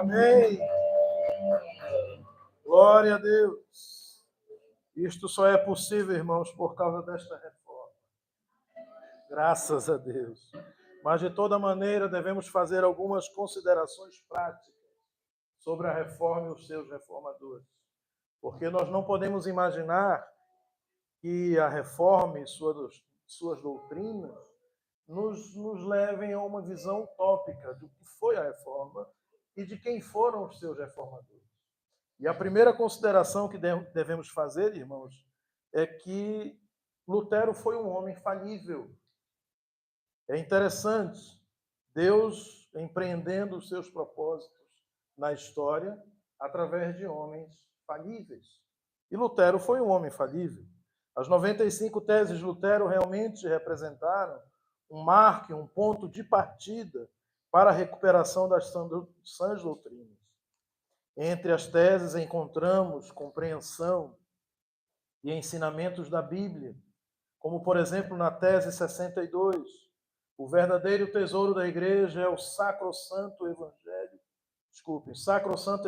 Amém. Glória a Deus. Isto só é possível, irmãos, por causa desta reforma. Graças a Deus. Mas, de toda maneira, devemos fazer algumas considerações práticas sobre a reforma e os seus reformadores. Porque nós não podemos imaginar que a reforma e suas doutrinas nos levem a uma visão utópica do que foi a reforma e de quem foram os seus reformadores. E a primeira consideração que devemos fazer, irmãos, é que Lutero foi um homem falível. É interessante, Deus empreendendo os seus propósitos na história através de homens falíveis. E Lutero foi um homem falível. As 95 teses de Lutero realmente representaram um marco, um ponto de partida para a recuperação das sãs doutrinas. Entre as teses encontramos compreensão e ensinamentos da Bíblia, como, por exemplo, na tese 62, o verdadeiro tesouro da igreja é o sacrossanto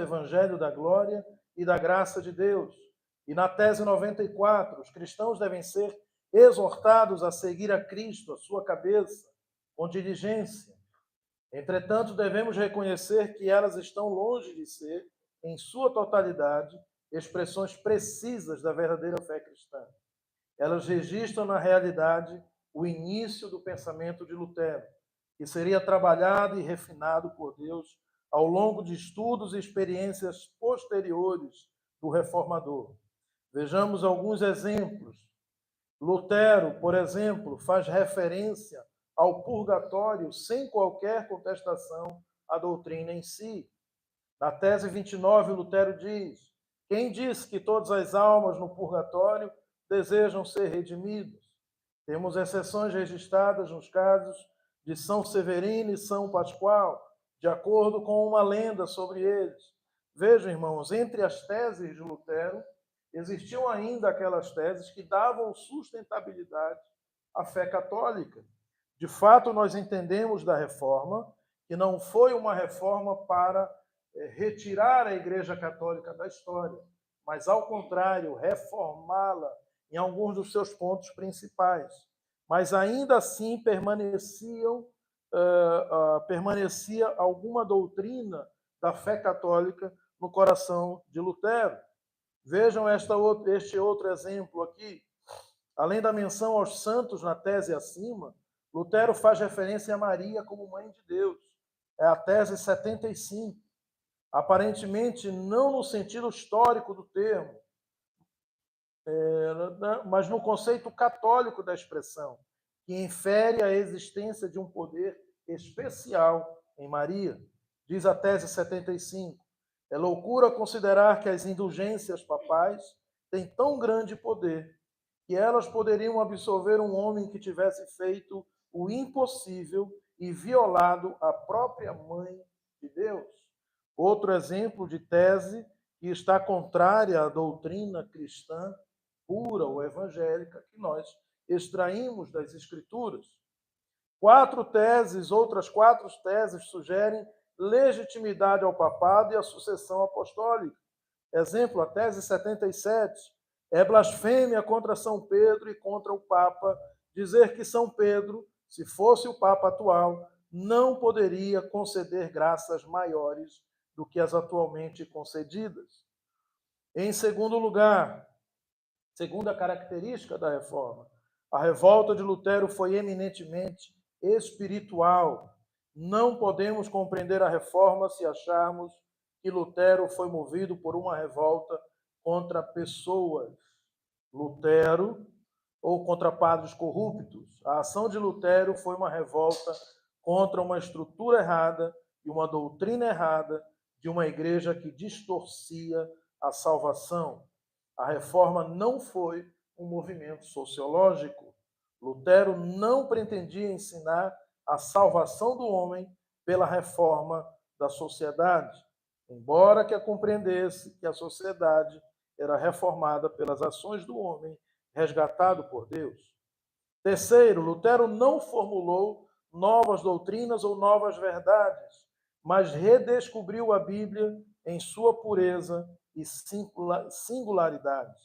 evangelho da glória e da graça de Deus. E na tese 94, os cristãos devem ser exortados a seguir a Cristo, a sua cabeça, com diligência. Entretanto, devemos reconhecer que elas estão longe de ser, em sua totalidade, expressões precisas da verdadeira fé cristã. Elas registram, na realidade, o início do pensamento de Lutero, que seria trabalhado e refinado por Deus ao longo de estudos e experiências posteriores do reformador. Vejamos alguns exemplos. Lutero, por exemplo, faz referência ao purgatório sem qualquer contestação à doutrina em si. Na tese 29, Lutero diz: quem diz que todas as almas no purgatório desejam ser redimidas? Temos exceções registradas nos casos de São Severino e São Pascoal, de acordo com uma lenda sobre eles. Vejam, irmãos, entre as teses de Lutero, existiam ainda aquelas teses que davam sustentabilidade à fé católica. De fato, nós entendemos da reforma que não foi uma reforma para retirar a Igreja Católica da história, mas, ao contrário, reformá-la em alguns dos seus pontos principais. Mas, ainda assim, permanecia alguma doutrina da fé católica no coração de Lutero. Vejam este outro exemplo aqui. Além da menção aos santos na tese acima, Lutero faz referência a Maria como mãe de Deus. É a tese 75. Aparentemente, não no sentido histórico do termo, mas no conceito católico da expressão, que infere a existência de um poder especial em Maria. Diz a tese 75. É loucura considerar que as indulgências papais têm tão grande poder que elas poderiam absolver um homem que tivesse feito o impossível e violado a própria mãe de Deus. Outro exemplo de tese que está contrária à doutrina cristã pura ou evangélica que nós extraímos das Escrituras. Outras quatro teses sugerem legitimidade ao papado e à sucessão apostólica. Exemplo, a tese 77 é blasfêmia contra São Pedro e contra o Papa dizer que São Pedro, se fosse o Papa atual, não poderia conceder graças maiores do que as atualmente concedidas. Em segundo lugar, segunda característica da reforma, a revolta de Lutero foi eminentemente espiritual. Não podemos compreender a reforma se acharmos que Lutero foi movido por uma revolta contra pessoas. Lutero ou contra padres corruptos. A ação de Lutero foi uma revolta contra uma estrutura errada e uma doutrina errada de uma igreja que distorcia a salvação. A reforma não foi um movimento sociológico. Lutero não pretendia ensinar a salvação do homem pela reforma da sociedade, embora que compreendesse que a sociedade era reformada pelas ações do homem resgatado por Deus. Terceiro, Lutero não formulou novas doutrinas ou novas verdades, mas redescobriu a Bíblia em sua pureza e singularidade.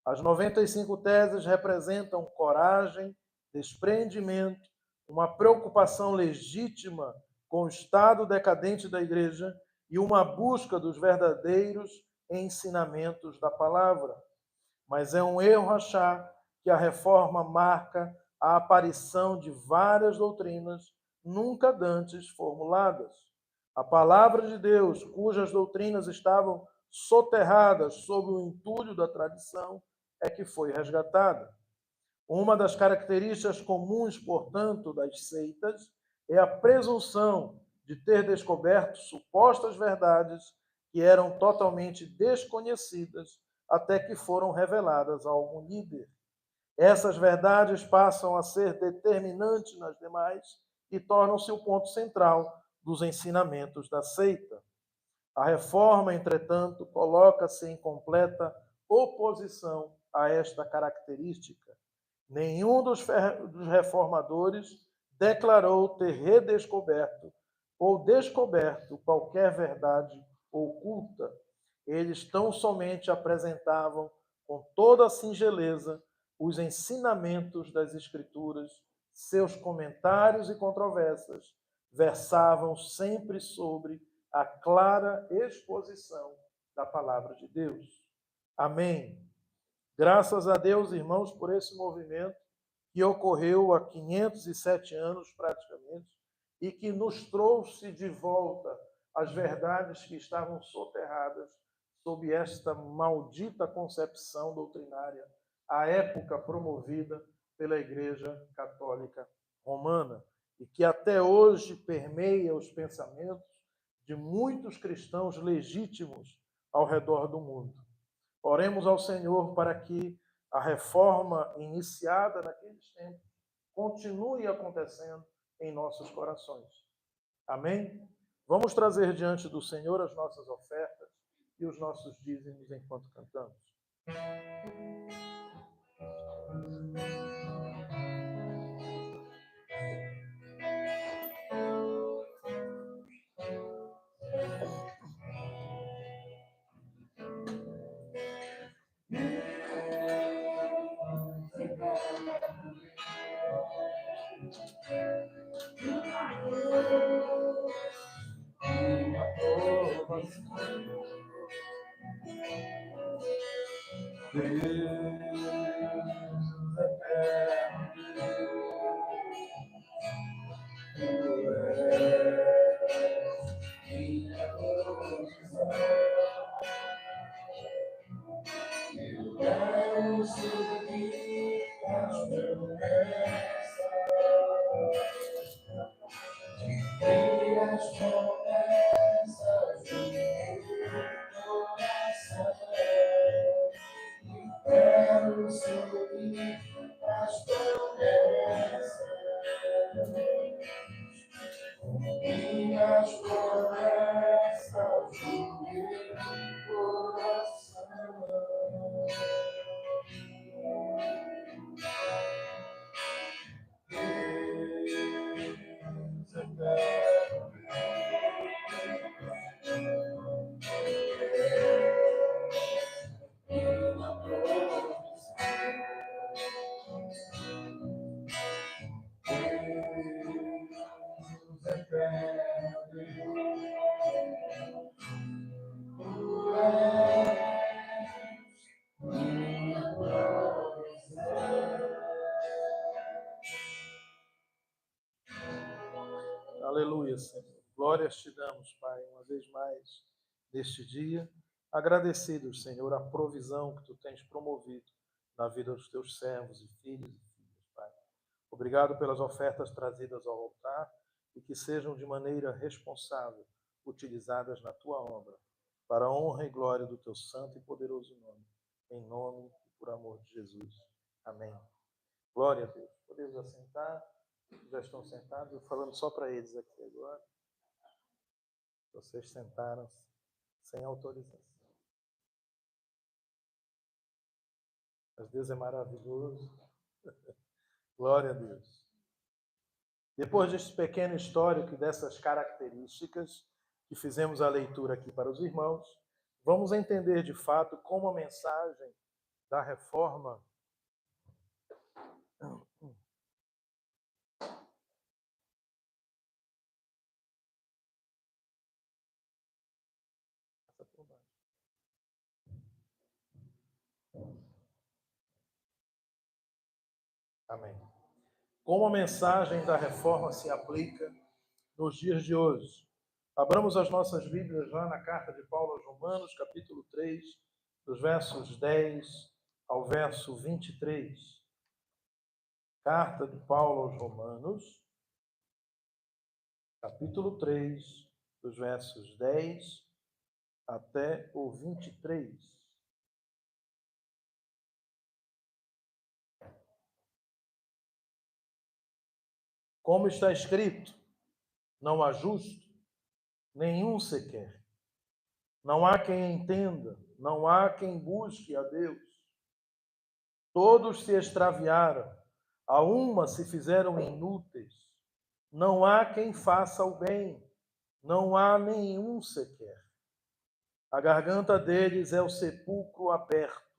As 95 teses representam coragem, desprendimento, uma preocupação legítima com o estado decadente da Igreja e uma busca dos verdadeiros ensinamentos da palavra. Mas é um erro achar que a reforma marca a aparição de várias doutrinas nunca dantes formuladas. A palavra de Deus, cujas doutrinas estavam soterradas sob o entulho da tradição, é que foi resgatada. Uma das características comuns, portanto, das seitas é a presunção de ter descoberto supostas verdades que eram totalmente desconhecidas até que foram reveladas a algum líder. Essas verdades passam a ser determinantes nas demais e tornam-se o ponto central dos ensinamentos da seita. A reforma, entretanto, coloca-se em completa oposição a esta característica. Nenhum dos reformadores declarou ter redescoberto ou descoberto qualquer verdade oculta. Eles tão somente apresentavam com toda a singeleza os ensinamentos das Escrituras, seus comentários e controvérsias versavam sempre sobre a clara exposição da palavra de Deus. Amém. Graças a Deus, irmãos, por esse movimento que ocorreu há 507 anos, praticamente, e que nos trouxe de volta as verdades que estavam soterradas sob esta maldita concepção doutrinária, à época promovida pela Igreja Católica Romana, e que até hoje permeia os pensamentos de muitos cristãos legítimos ao redor do mundo. Oremos ao Senhor para que a reforma iniciada naqueles tempos continue acontecendo em nossos corações. Amém? Vamos trazer diante do Senhor as nossas ofertas e os nossos dízimos enquanto cantamos. Aleluia, Senhor. Glórias te damos, Pai, uma vez mais neste dia. Agradecidos, Senhor, a provisão que tu tens promovido na vida dos teus servos e filhos, Pai. Obrigado pelas ofertas trazidas ao altar e que sejam de maneira responsável utilizadas na tua obra, para a honra e glória do teu santo e poderoso nome. Em nome e por amor de Jesus. Amém. Glória a Deus. Podemos assentar. Já estão sentados, eu falando só para eles aqui agora. Vocês sentaram-se sem autorização. Mas Deus é maravilhoso. Glória a Deus. Depois desse pequeno histórico e dessas características que fizemos a leitura aqui para os irmãos, vamos entender de fato como a mensagem da reforma Amém. Como a mensagem da reforma se aplica nos dias de hoje. Abramos as nossas Bíblias lá na carta de Paulo aos Romanos, capítulo 3, dos versos 10 ao verso 23. Carta de Paulo aos Romanos, capítulo 3, dos versos 10 até o 23. Como está escrito, não há justo, nenhum sequer. Não há quem entenda, não há quem busque a Deus. Todos se extraviaram, a uma se fizeram inúteis. Não há quem faça o bem, não há nenhum sequer. A garganta deles é o sepulcro aberto,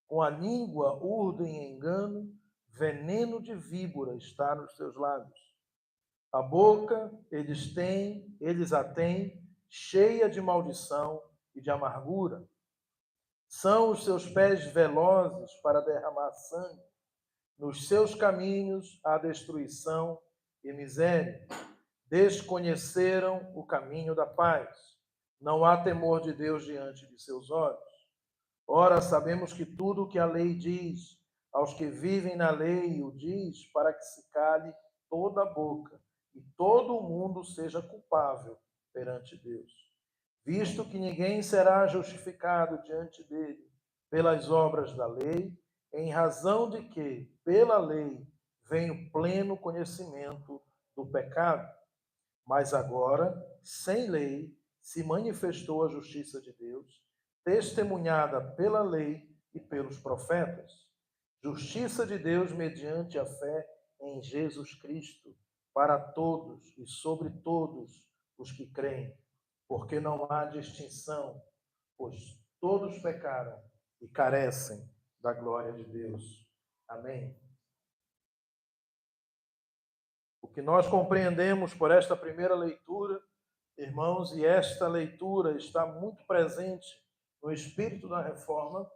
com a língua urdem engano, veneno de víbora está nos seus lábios. A boca eles a têm, cheia de maldição e de amargura. São os seus pés velozes para derramar sangue. Nos seus caminhos há destruição e miséria. Desconheceram o caminho da paz. Não há temor de Deus diante de seus olhos. Ora, sabemos que tudo o que a lei diz, aos que vivem na lei, o diz para que se cale toda a boca e todo o mundo seja culpável perante Deus. Visto que ninguém será justificado diante dele pelas obras da lei, em razão de que, pela lei, vem o pleno conhecimento do pecado. Mas agora, sem lei, se manifestou a justiça de Deus, testemunhada pela lei e pelos profetas. Justiça de Deus mediante a fé em Jesus Cristo, para todos e sobre todos os que creem, porque não há distinção, pois todos pecaram e carecem da glória de Deus. Amém. O que nós compreendemos por esta primeira leitura, irmãos, e esta leitura está muito presente no espírito da reforma,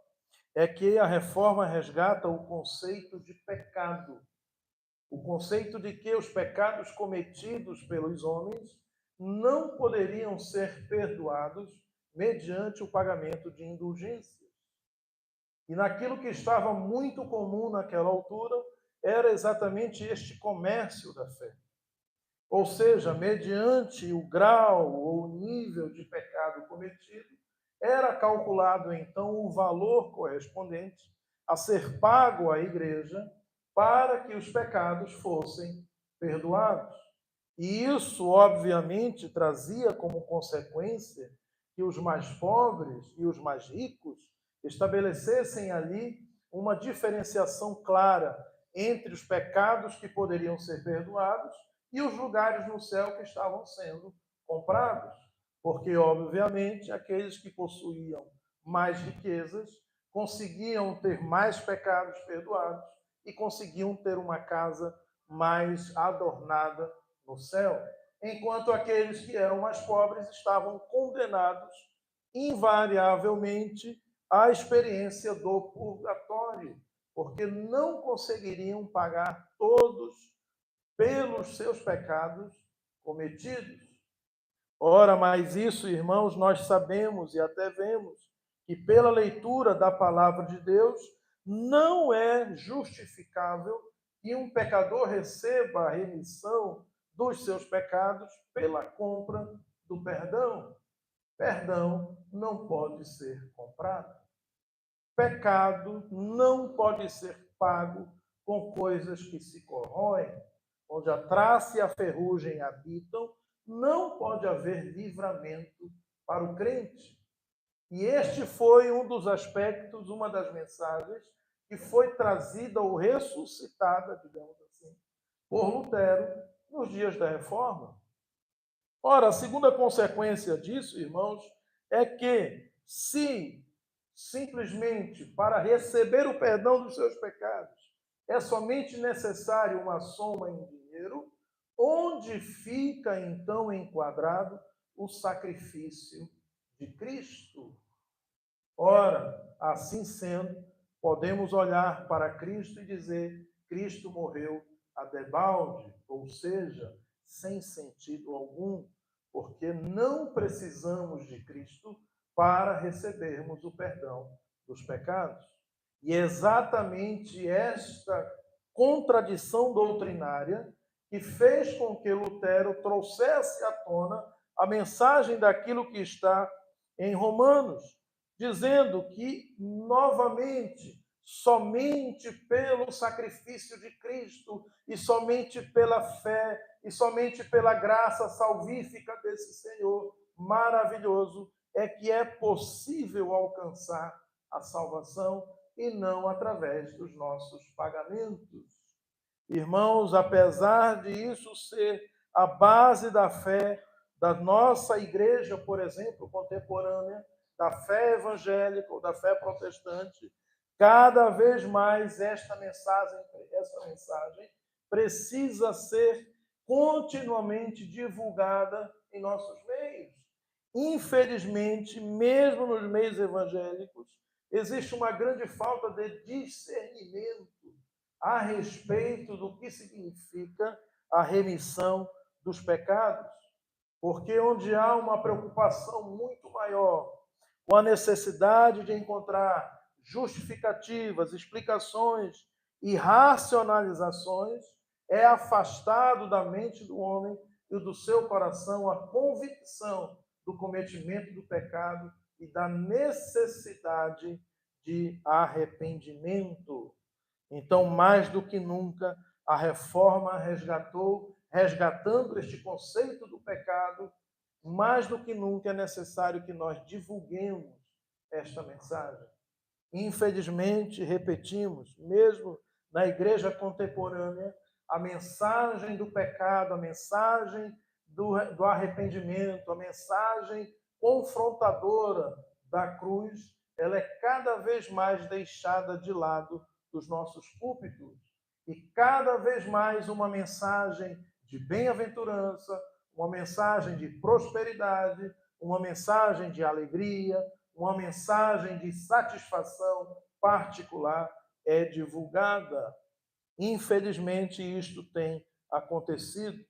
é que a reforma resgata o conceito de pecado. O conceito de que os pecados cometidos pelos homens não poderiam ser perdoados mediante o pagamento de indulgências. E naquilo que estava muito comum naquela altura, era exatamente este comércio da fé. Ou seja, mediante o grau ou o nível de pecado cometido, era calculado então o valor correspondente a ser pago à igreja para que os pecados fossem perdoados. E isso, obviamente, trazia como consequência que os mais pobres e os mais ricos estabelecessem ali uma diferenciação clara entre os pecados que poderiam ser perdoados e os lugares no céu que estavam sendo comprados. Porque, obviamente, aqueles que possuíam mais riquezas conseguiam ter mais pecados perdoados e conseguiam ter uma casa mais adornada no céu, enquanto aqueles que eram mais pobres estavam condenados invariavelmente à experiência do purgatório, porque não conseguiriam pagar todos pelos seus pecados cometidos. Ora, mas isso, irmãos, nós sabemos e até vemos que pela leitura da palavra de Deus não é justificável que um pecador receba a remissão dos seus pecados pela compra do perdão. Perdão não pode ser comprado. Pecado não pode ser pago com coisas que se corroem. Onde a traça e a ferrugem habitam, não pode haver livramento para o crente. E este foi um dos aspectos, uma das mensagens que foi trazida ou ressuscitada, digamos assim, por Lutero, nos dias da reforma. Ora, a segunda consequência disso, irmãos, é que se simplesmente para receber o perdão dos seus pecados é somente necessário uma soma em dinheiro, onde fica então enquadrado o sacrifício de Cristo? Ora, assim sendo, podemos olhar para Cristo e dizer: Cristo morreu a debalde, ou seja, sem sentido algum, porque não precisamos de Cristo para recebermos o perdão dos pecados. E é exatamente esta contradição doutrinária que fez com que Lutero trouxesse à tona a mensagem daquilo que está em Romanos, dizendo que, novamente, somente pelo sacrifício de Cristo e somente pela fé e somente pela graça salvífica desse Senhor maravilhoso é que é possível alcançar a salvação e não através dos nossos pagamentos. Irmãos, apesar de isso ser a base da fé da nossa igreja, por exemplo, contemporânea, da fé evangélica ou da fé protestante, cada vez mais esta mensagem precisa ser continuamente divulgada em nossos meios. Infelizmente, mesmo nos meios evangélicos, existe uma grande falta de discernimento a respeito do que significa a remissão dos pecados, porque onde há uma preocupação muito maior com a necessidade de encontrar justificativas, explicações e racionalizações, é afastado da mente do homem e do seu coração a convicção do cometimento do pecado e da necessidade de arrependimento. Então, mais do que nunca, a reforma resgatando este conceito do pecado, mais do que nunca é necessário que nós divulguemos esta mensagem. Infelizmente, repetimos, mesmo na igreja contemporânea, a mensagem do pecado, a mensagem do arrependimento, a mensagem confrontadora da cruz, ela é cada vez mais deixada de lado dos nossos púlpitos. E cada vez mais uma mensagem de bem-aventurança, uma mensagem de prosperidade, uma mensagem de alegria, uma mensagem de satisfação particular é divulgada. Infelizmente, isto tem acontecido.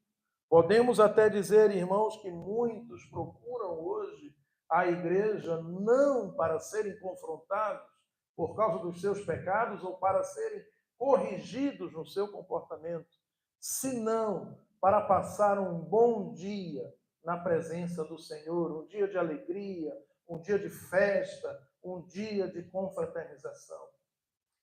Podemos até dizer, irmãos, que muitos procuram hoje a igreja não para serem confrontados por causa dos seus pecados ou para serem corrigidos no seu comportamento, senão para passar um bom dia na presença do Senhor, um dia de alegria, um dia de festa, um dia de confraternização.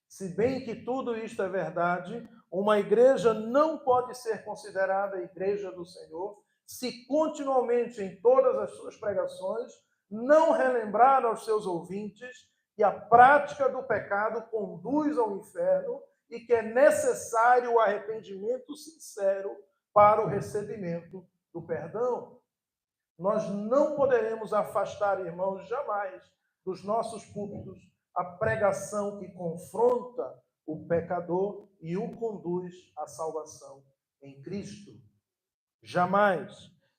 Se bem que tudo isto é verdade, uma igreja não pode ser considerada a igreja do Senhor se continuamente em todas as suas pregações não relembrar aos seus ouvintes que a prática do pecado conduz ao inferno e que é necessário o arrependimento sincero para o recebimento do perdão. Nós não poderemos afastar, irmãos, jamais dos nossos púlpitos a pregação que confronta o pecador e o conduz à salvação em Cristo. Jamais,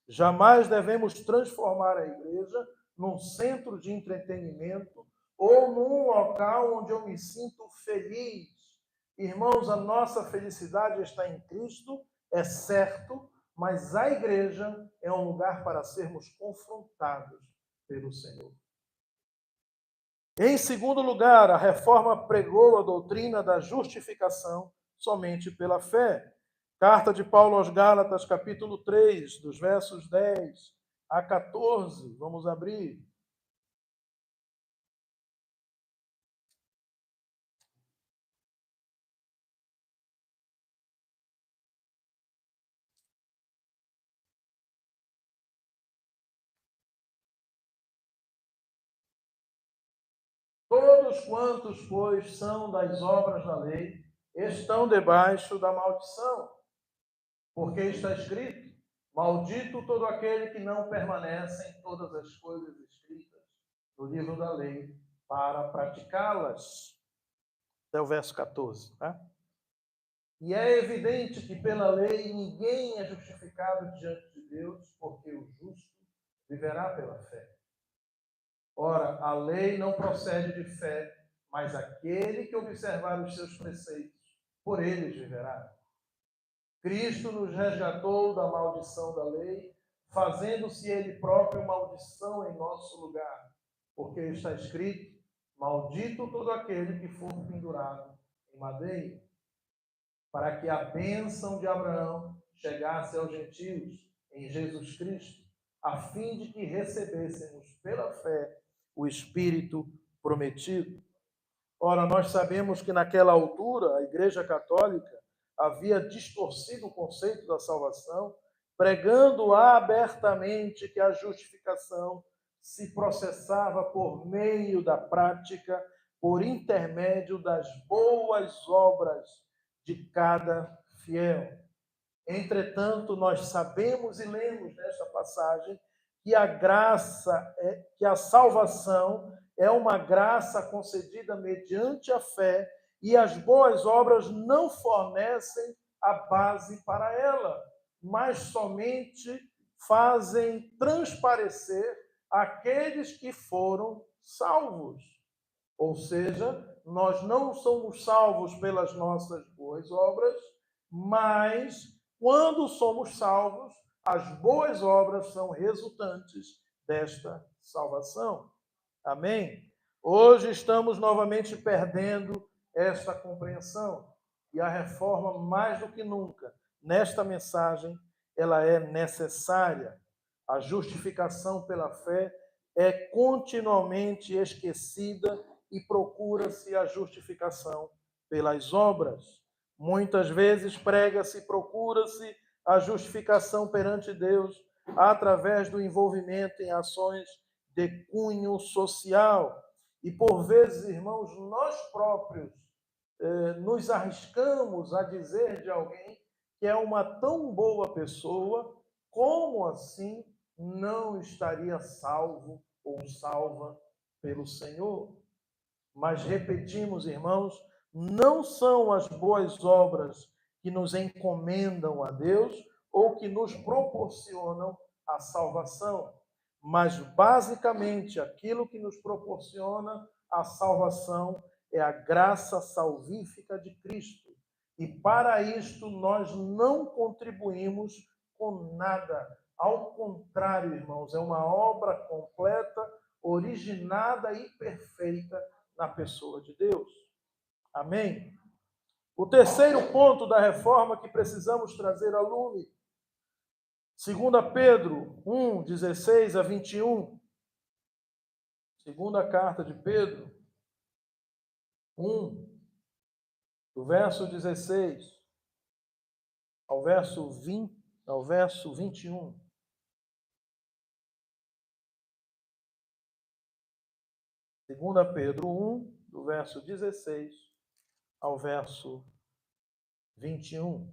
jamais devemos transformar a igreja num centro de entretenimento ou num local onde eu me sinto feliz. Irmãos, a nossa felicidade está em Cristo, é certo, mas a igreja é um lugar para sermos confrontados pelo Senhor. Em segundo lugar, a reforma pregou a doutrina da justificação somente pela fé. Carta de Paulo aos Gálatas, capítulo 3, dos versos 10 a 14. Vamos abrir. Todos quantos, pois, são das obras da lei, estão debaixo da maldição. Porque está escrito: maldito todo aquele que não permanece em todas as coisas escritas no livro da lei para praticá-las. Até o verso 14, tá? E é evidente que pela lei ninguém é justificado diante de Deus, porque o justo viverá pela fé. Ora, a lei não procede de fé, mas aquele que observar os seus preceitos, por eles viverá. Cristo nos resgatou da maldição da lei, fazendo-se ele próprio maldição em nosso lugar, porque está escrito: maldito todo aquele que for pendurado em madeira, para que a bênção de Abraão chegasse aos gentios em Jesus Cristo, a fim de que recebêssemos pela fé o Espírito prometido. Ora, nós sabemos que naquela altura a Igreja Católica havia distorcido o conceito da salvação, pregando abertamente que a justificação se processava por meio da prática, por intermédio das boas obras de cada fiel. Entretanto, nós sabemos e lemos nesta passagem que a graça, que a salvação é uma graça concedida mediante a fé e as boas obras não fornecem a base para ela, mas somente fazem transparecer aqueles que foram salvos. Ou seja, nós não somos salvos pelas nossas boas obras, mas quando somos salvos, as boas obras são resultantes desta salvação. Amém? Hoje estamos novamente perdendo esta compreensão e a reforma, mais do que nunca, nesta mensagem, ela é necessária. A justificação pela fé é continuamente esquecida e procura-se a justificação pelas obras. Muitas vezes prega-se e procura-se a justificação perante Deus através do envolvimento em ações de cunho social. E por vezes, irmãos, nós próprios nos arriscamos a dizer de alguém que é uma tão boa pessoa, como assim não estaria salvo ou salva pelo Senhor? Mas repetimos, irmãos, não são as boas obras que nos encomendam a Deus ou que nos proporcionam a salvação, mas basicamente aquilo que nos proporciona a salvação é a graça salvífica de Cristo. E para isto nós não contribuímos com nada. Ao contrário, irmãos, é uma obra completa, originada e perfeita na pessoa de Deus. Amém? O terceiro ponto da reforma que precisamos trazer à lume, 2 Pedro 1, 16 a 21. Segunda carta de Pedro 1, do verso 16 ao verso 21. Segunda Pedro 1, do verso 16 ao verso 21.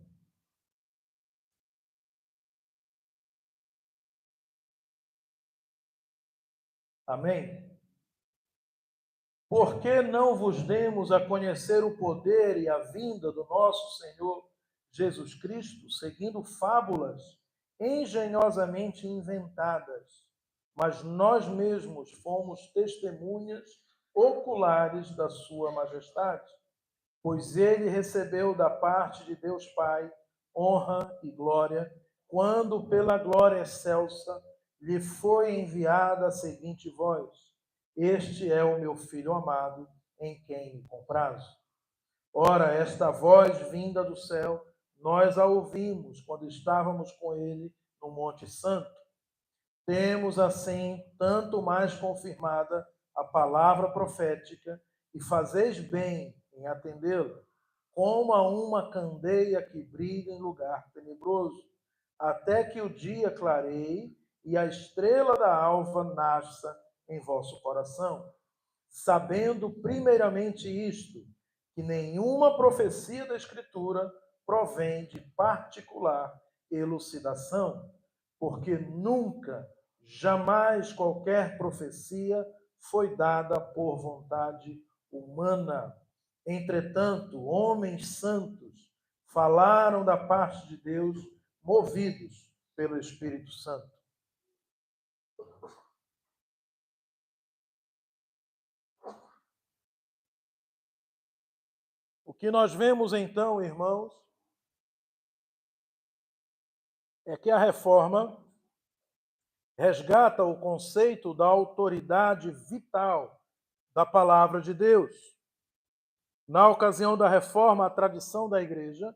Amém? Por que não vos demos a conhecer o poder e a vinda do nosso Senhor Jesus Cristo, seguindo fábulas engenhosamente inventadas, mas nós mesmos fomos testemunhas oculares da sua majestade? Pois ele recebeu da parte de Deus Pai honra e glória, quando pela glória excelsa lhe foi enviada a seguinte voz: este é o meu Filho amado, em quem me comprazo. Ora, esta voz vinda do céu, nós a ouvimos quando estávamos com ele no Monte Santo. Temos, assim, tanto mais confirmada a palavra profética, e fazeis bem em atendê-la, como a uma candeia que brilha em lugar tenebroso, até que o dia clareie e a estrela da alva nasça em vosso coração, sabendo primeiramente isto, que nenhuma profecia da Escritura provém de particular elucidação, porque nunca, jamais qualquer profecia foi dada por vontade humana. Entretanto, homens santos falaram da parte de Deus, movidos pelo Espírito Santo. O que nós vemos então, irmãos, é que a reforma resgata o conceito da autoridade vital da palavra de Deus. Na ocasião da reforma, a tradição da igreja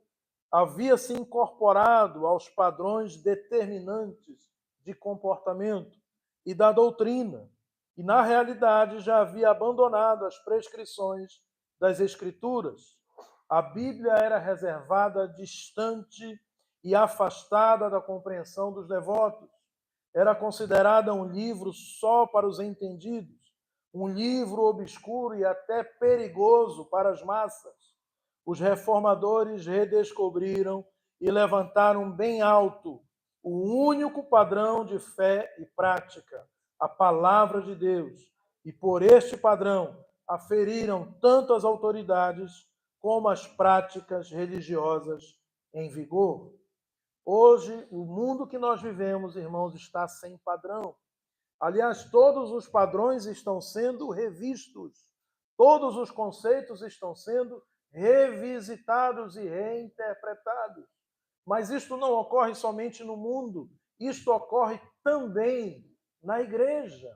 havia se incorporado aos padrões determinantes de comportamento e da doutrina, e na realidade já havia abandonado as prescrições das Escrituras. A Bíblia era reservada distante e afastada da compreensão dos devotos. Era considerada um livro só para os entendidos, um livro obscuro e até perigoso para as massas. Os reformadores redescobriram e levantaram bem alto o único padrão de fé e prática, a palavra de Deus, e por este padrão aferiram tanto as autoridades como as práticas religiosas em vigor. Hoje, o mundo que nós vivemos, irmãos, está sem padrão. Aliás, todos os padrões estão sendo revistos, todos os conceitos estão sendo revisitados e reinterpretados. Mas isto não ocorre somente no mundo, isto ocorre também na igreja.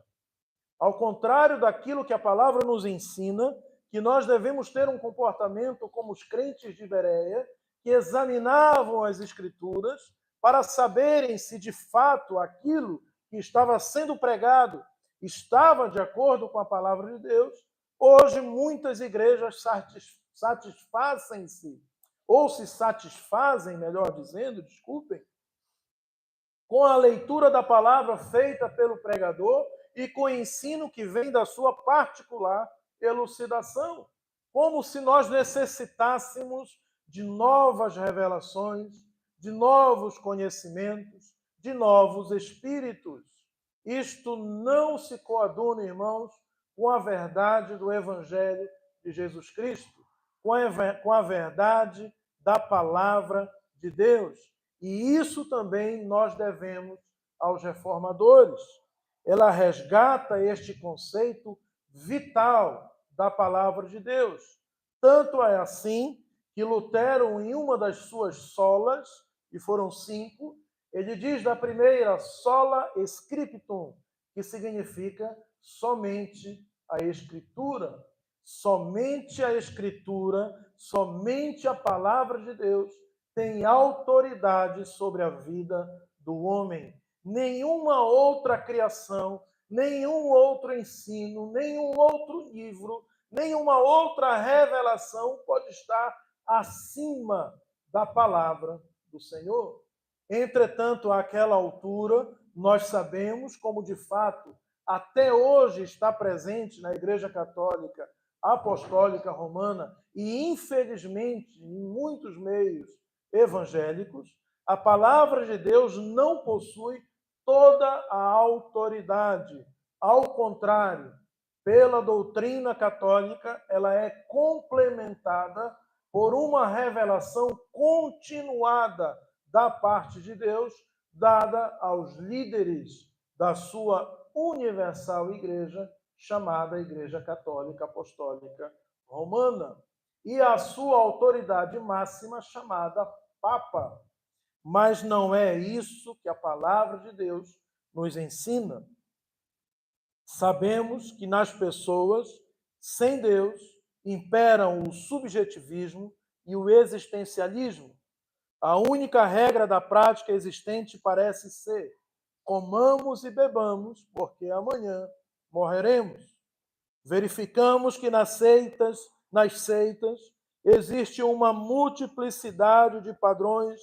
Ao contrário daquilo que a palavra nos ensina, que nós devemos ter um comportamento como os crentes de Bereia, que examinavam as Escrituras para saberem se de fato aquilo que estava sendo pregado estava de acordo com a palavra de Deus. Hoje, muitas igrejas satisfazem-se, ou se satisfazem, melhor dizendo, desculpem, com a leitura da palavra feita pelo pregador e com o ensino que vem da sua particular elucidação, como se nós necessitássemos de novas revelações, de novos conhecimentos, de novos espíritos. Isto não se coaduna, irmãos, com a verdade do Evangelho de Jesus Cristo, com a verdade da palavra de Deus. E isso também nós devemos aos reformadores. Ela resgata este conceito vital da palavra de Deus. Tanto é assim que Lutero, em uma das suas solas, e foram 5, ele diz da primeira, sola scriptum, que significa somente a Escritura. Somente a Escritura, somente a palavra de Deus tem autoridade sobre a vida do homem. Nenhuma outra criação, nenhum outro ensino, nenhum outro livro, nenhuma outra revelação pode estar acima da palavra do Senhor. Entretanto, àquela altura, nós sabemos, como de fato até hoje está presente na Igreja Católica Apostólica Romana e, infelizmente, em muitos meios evangélicos, a palavra de Deus não possui toda a autoridade. Ao contrário, pela doutrina católica, ela é complementada por uma revelação continuada da parte de Deus, dada aos líderes da sua universal igreja, chamada Igreja Católica Apostólica Romana, e a sua autoridade máxima, chamada Papa. Mas não é isso que a palavra de Deus nos ensina. Sabemos que nas pessoas sem Deus imperam o subjetivismo e o existencialismo. A única regra da prática existente parece ser: comamos e bebamos, porque amanhã morreremos. Verificamos que nas seitas existe uma multiplicidade de padrões,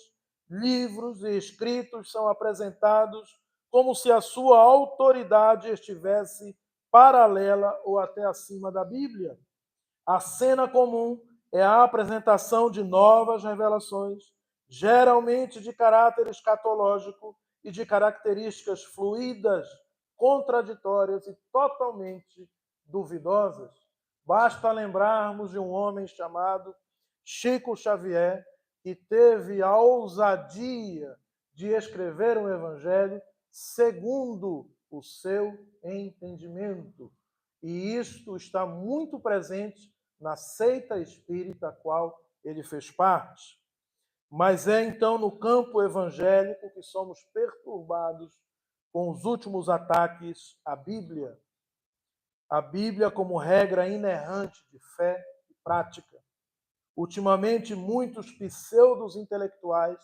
livros e escritos são apresentados como se a sua autoridade estivesse paralela ou até acima da Bíblia. A cena comum é a apresentação de novas revelações geralmente de caráter escatológico e de características fluídas, contraditórias e totalmente duvidosas. Basta lembrarmos de um homem chamado Chico Xavier, que teve a ousadia de escrever um evangelho segundo o seu entendimento. E isto está muito presente na seita espírita a qual ele fez parte. Mas é então no campo evangélico que somos perturbados com os últimos ataques à Bíblia. A Bíblia como regra inerrante de fé e prática. Ultimamente, muitos pseudos intelectuais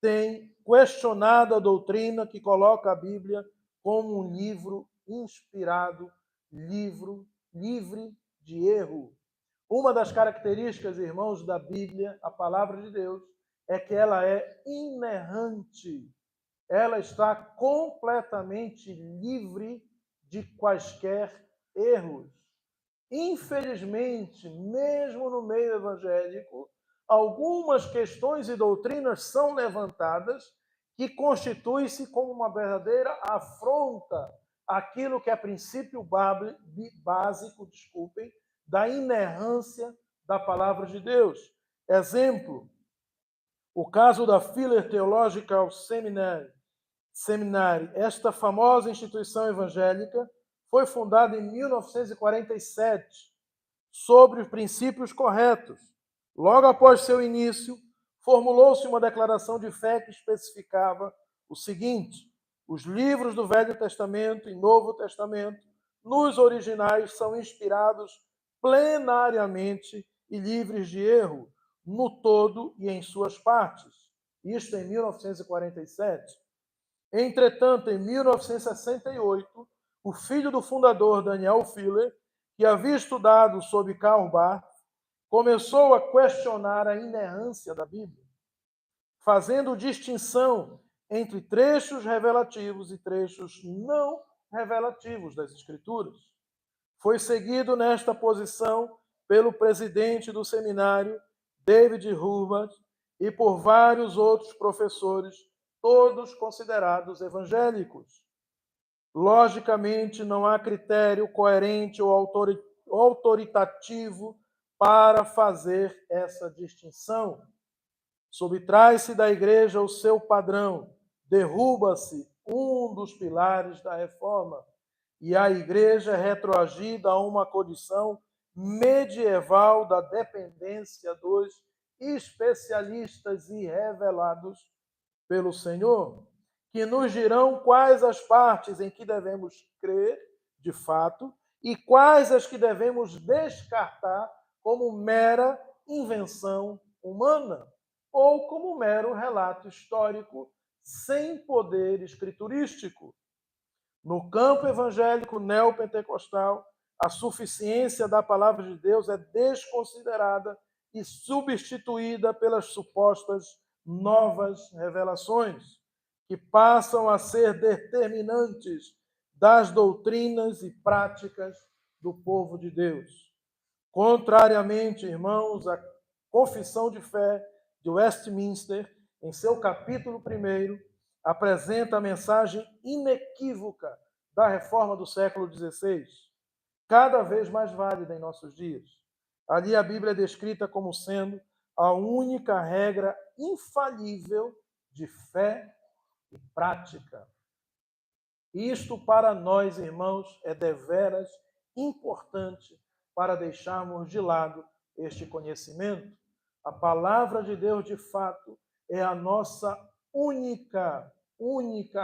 têm questionado a doutrina que coloca a Bíblia como um livro inspirado, livre de erro. Uma das características, irmãos, da Bíblia, a palavra de Deus, é que ela é inerrante. Ela está completamente livre de quaisquer erros. Infelizmente, mesmo no meio evangélico, algumas questões e doutrinas são levantadas que constituem-se como uma verdadeira afronta àquilo que é princípio básico, da inerrância da palavra de Deus. Exemplo, o caso da Fuller Theological Seminary. Esta famosa instituição evangélica foi fundada em 1947, sobre os princípios corretos. Logo após seu início, formulou-se uma declaração de fé que especificava o seguinte: os livros do Velho Testamento e Novo Testamento, nos originais, são inspirados plenariamente e livres de erro, no todo e em suas partes. Isto em 1947. Entretanto, em 1968, o filho do fundador, Daniel Fuller, que havia estudado sob Karl Barth, começou a questionar a inerrância da Bíblia, fazendo distinção entre trechos revelativos e trechos não revelativos das Escrituras. Foi seguido nesta posição pelo presidente do seminário, David Hurbat, e por vários outros professores, todos considerados evangélicos. Logicamente, não há critério coerente ou autoritativo para fazer essa distinção. Subtrai-se da igreja o seu padrão, derruba-se um dos pilares da reforma, e a igreja é retroagida a uma condição medieval da dependência dos especialistas e revelados pelo Senhor, que nos dirão quais as partes em que devemos crer, de fato, e quais as que devemos descartar como mera invenção humana ou como mero relato histórico sem poder escriturístico. No campo evangélico neopentecostal, a suficiência da palavra de Deus é desconsiderada e substituída pelas supostas novas revelações, que passam a ser determinantes das doutrinas e práticas do povo de Deus. Contrariamente, irmãos, a Confissão de Fé de Westminster, em seu capítulo 1, apresenta a mensagem inequívoca da reforma do século XVI, cada vez mais válida em nossos dias. Ali a Bíblia é descrita como sendo a única regra infalível de fé e prática. Isto para nós, irmãos, é deveras importante para deixarmos de lado este conhecimento. A palavra de Deus, de fato, é a nossa única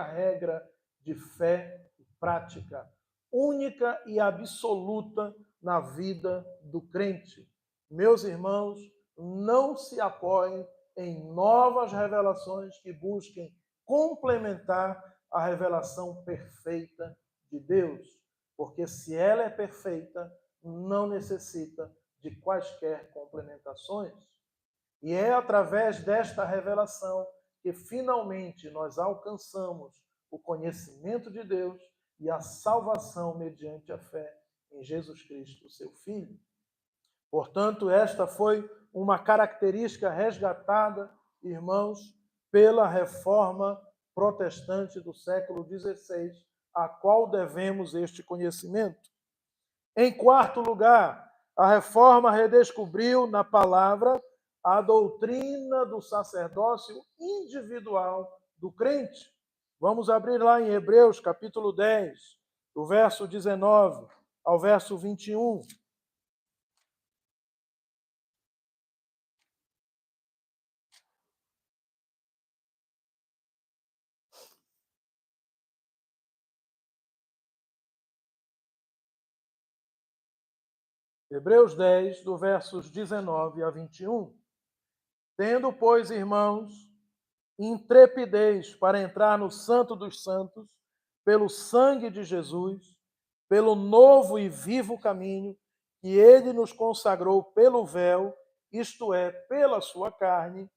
regra de fé e prática, única e absoluta na vida do crente. Meus irmãos, não se apoiem em novas revelações que busquem complementar a revelação perfeita de Deus, porque se ela é perfeita, não necessita de quaisquer complementações. E é através desta revelação que finalmente nós alcançamos o conhecimento de Deus e a salvação mediante a fé em Jesus Cristo, seu Filho. Portanto, esta foi uma característica resgatada irmãos, pela reforma protestante do século XVI, a qual devemos este conhecimento. Em quarto lugar, a reforma redescobriu na palavra a doutrina do sacerdócio individual do crente. Vamos abrir lá em Hebreus, capítulo 10, do verso 19 ao verso 21. Hebreus 10, do versos 19 a 21. Tendo, pois, irmãos, intrepidez para entrar no Santo dos Santos, pelo sangue de Jesus, pelo novo e vivo caminho que ele nos consagrou pelo véu, isto é, pela sua carne,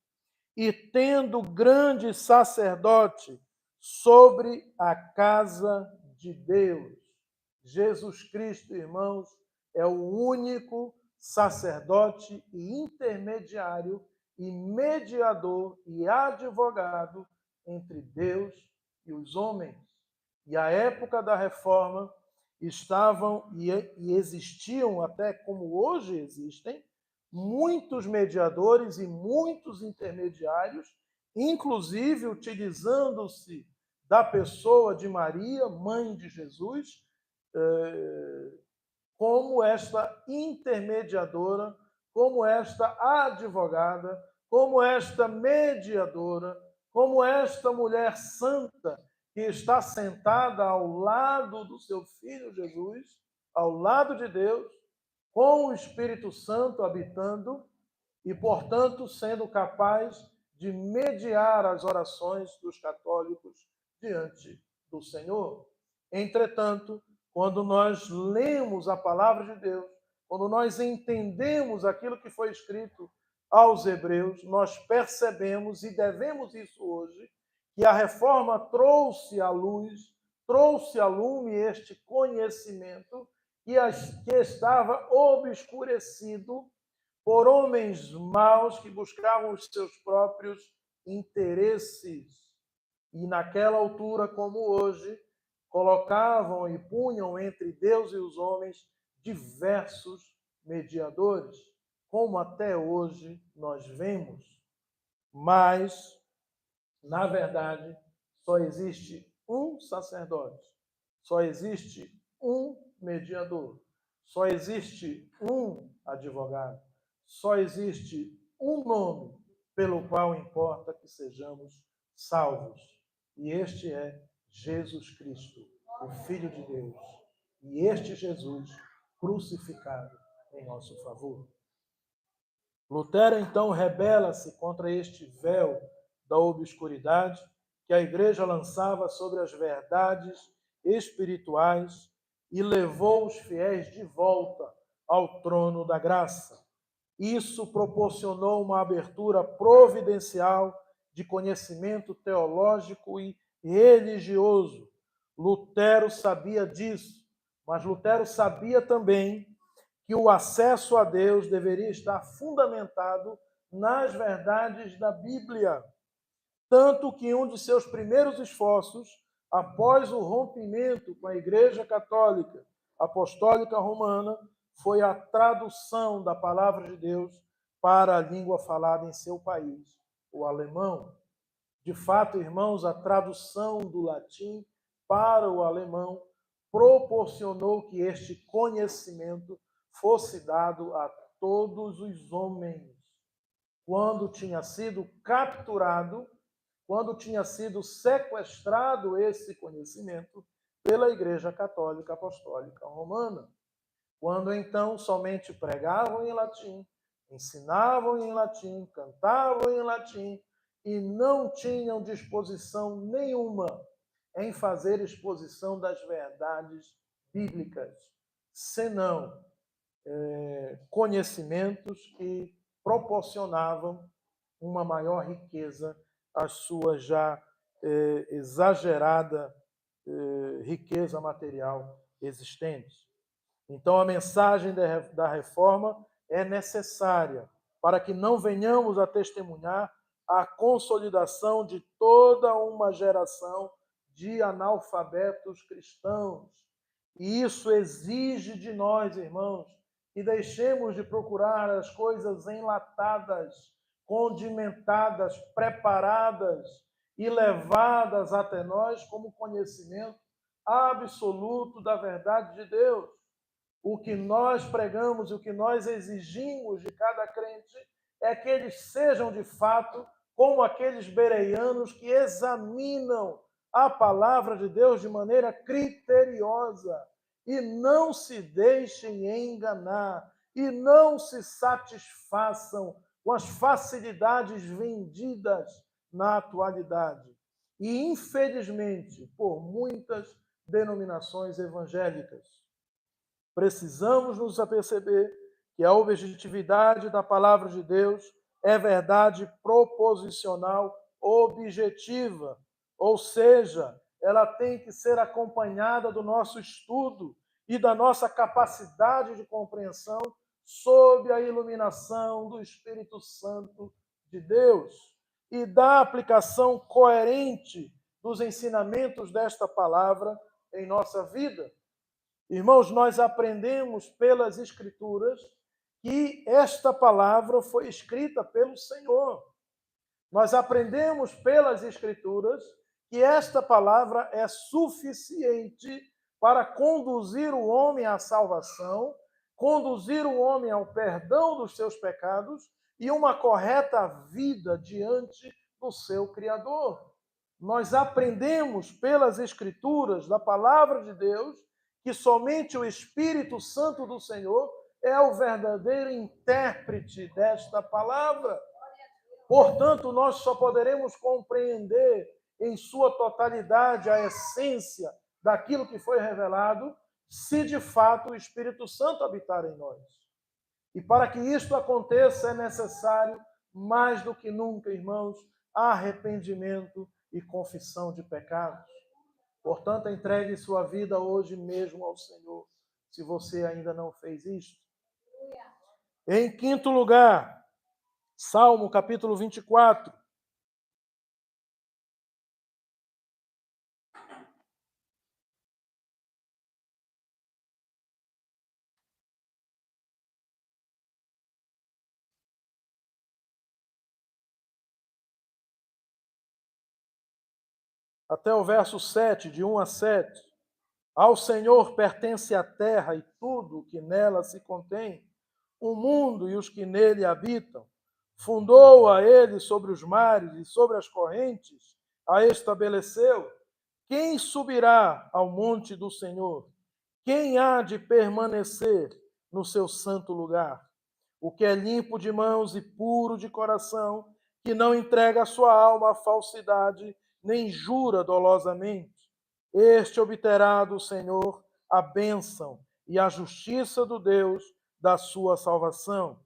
e tendo grande sacerdote sobre a casa de Deus. Jesus Cristo, irmãos, é o único sacerdote e intermediário e mediador e advogado entre Deus e os homens. E a época da reforma estavam e existiam, até como hoje existem, muitos mediadores e muitos intermediários, inclusive utilizando-se da pessoa de Maria, mãe de Jesus, como esta intermediadora, como esta advogada, como esta mediadora, como esta mulher santa que está sentada ao lado do seu Filho Jesus, ao lado de Deus, com o Espírito Santo habitando e, portanto, sendo capaz de mediar as orações dos católicos diante do Senhor. Entretanto, quando nós lemos a palavra de Deus, quando nós entendemos aquilo que foi escrito aos Hebreus, nós percebemos, e devemos isso hoje, que a reforma trouxe à luz, trouxe a lume este conhecimento que estava obscurecido por homens maus que buscavam os seus próprios interesses. E naquela altura, como hoje, colocavam e punham entre Deus e os homens diversos mediadores, como até hoje nós vemos. Mas, na verdade, só existe um sacerdote, só existe um mediador, só existe um advogado, só existe um nome pelo qual importa que sejamos salvos. E este é Jesus Cristo, o Filho de Deus. E este Jesus crucificado em nosso favor. Lutero, então, rebela-se contra este véu da obscuridade que a igreja lançava sobre as verdades espirituais e levou os fiéis de volta ao trono da graça. Isso proporcionou uma abertura providencial de conhecimento teológico e religioso. Lutero sabia disso, mas Lutero sabia também que o acesso a Deus deveria estar fundamentado nas verdades da Bíblia. Tanto que um de seus primeiros esforços, após o rompimento com a Igreja Católica Apostólica Romana, foi a tradução da palavra de Deus para a língua falada em seu país, o alemão. De fato, irmãos, a tradução do latim para o alemão proporcionou que este conhecimento fosse dado a todos os homens. Quando tinha sido capturado, quando tinha sido sequestrado esse conhecimento pela Igreja Católica Apostólica Romana. Quando então somente pregavam em latim, ensinavam em latim, cantavam em latim e não tinham disposição nenhuma em fazer exposição das verdades bíblicas, senão conhecimentos que proporcionavam uma maior riqueza às suas já exagerada riqueza material existente. Então, a mensagem da reforma é necessária para que não venhamos a testemunhar a consolidação de toda uma geração de analfabetos cristãos. E isso exige de nós, irmãos, que deixemos de procurar as coisas enlatadas, condimentadas, preparadas e levadas até nós como conhecimento absoluto da verdade de Deus. O que nós pregamos e o que nós exigimos de cada crente é que eles sejam, de fato, como aqueles bereanos que examinam a palavra de Deus de maneira criteriosa e não se deixem enganar e não se satisfaçam com as facilidades vendidas na atualidade. E, infelizmente, por muitas denominações evangélicas, precisamos nos aperceber que a objetividade da palavra de Deus é verdade proposicional objetiva, ou seja, ela tem que ser acompanhada do nosso estudo e da nossa capacidade de compreensão sob a iluminação do Espírito Santo de Deus e da aplicação coerente dos ensinamentos desta palavra em nossa vida. Irmãos, nós aprendemos pelas Escrituras que esta palavra foi escrita pelo Senhor. Nós aprendemos pelas Escrituras que esta palavra é suficiente para conduzir o homem à salvação, conduzir o homem ao perdão dos seus pecados e uma correta vida diante do seu Criador. Nós aprendemos pelas Escrituras, da palavra de Deus, que somente o Espírito Santo do Senhor é o verdadeiro intérprete desta palavra. Portanto, nós só poderemos compreender em sua totalidade a essência daquilo que foi revelado se de fato o Espírito Santo habitar em nós. E para que isto aconteça é necessário, mais do que nunca, irmãos, arrependimento e confissão de pecados. Portanto, entregue sua vida hoje mesmo ao Senhor, se você ainda não fez isto. Em quinto lugar, Salmo capítulo 24. Até o verso 7, de 1 a 7. Ao Senhor pertence a terra e tudo o que nela se contém, o mundo e os que nele habitam. Fundou a ele sobre os mares e sobre as correntes, a estabeleceu. Quem subirá ao monte do Senhor? Quem há de permanecer no seu santo lugar? O que é limpo de mãos e puro de coração, que não entrega a sua alma à falsidade, nem jura dolosamente. Este obterá do Senhor a bênção e a justiça do Deus da sua salvação.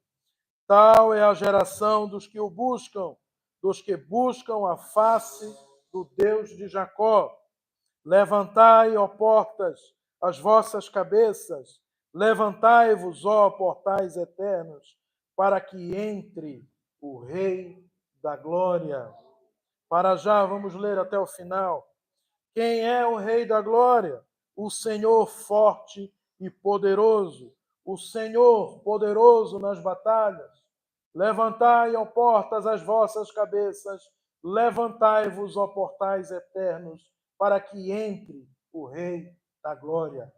Tal é a geração dos que o buscam, dos que buscam a face do Deus de Jacó. Levantai, ó portas, as vossas cabeças, levantai-vos, ó portais eternos, para que entre o Rei da Glória. Para já, vamos ler até o final. Quem é o Rei da Glória? O Senhor forte e poderoso, o Senhor poderoso nas batalhas. Levantai, ó portas, as vossas cabeças, levantai-vos, ó portais eternos, para que entre o Rei da Glória.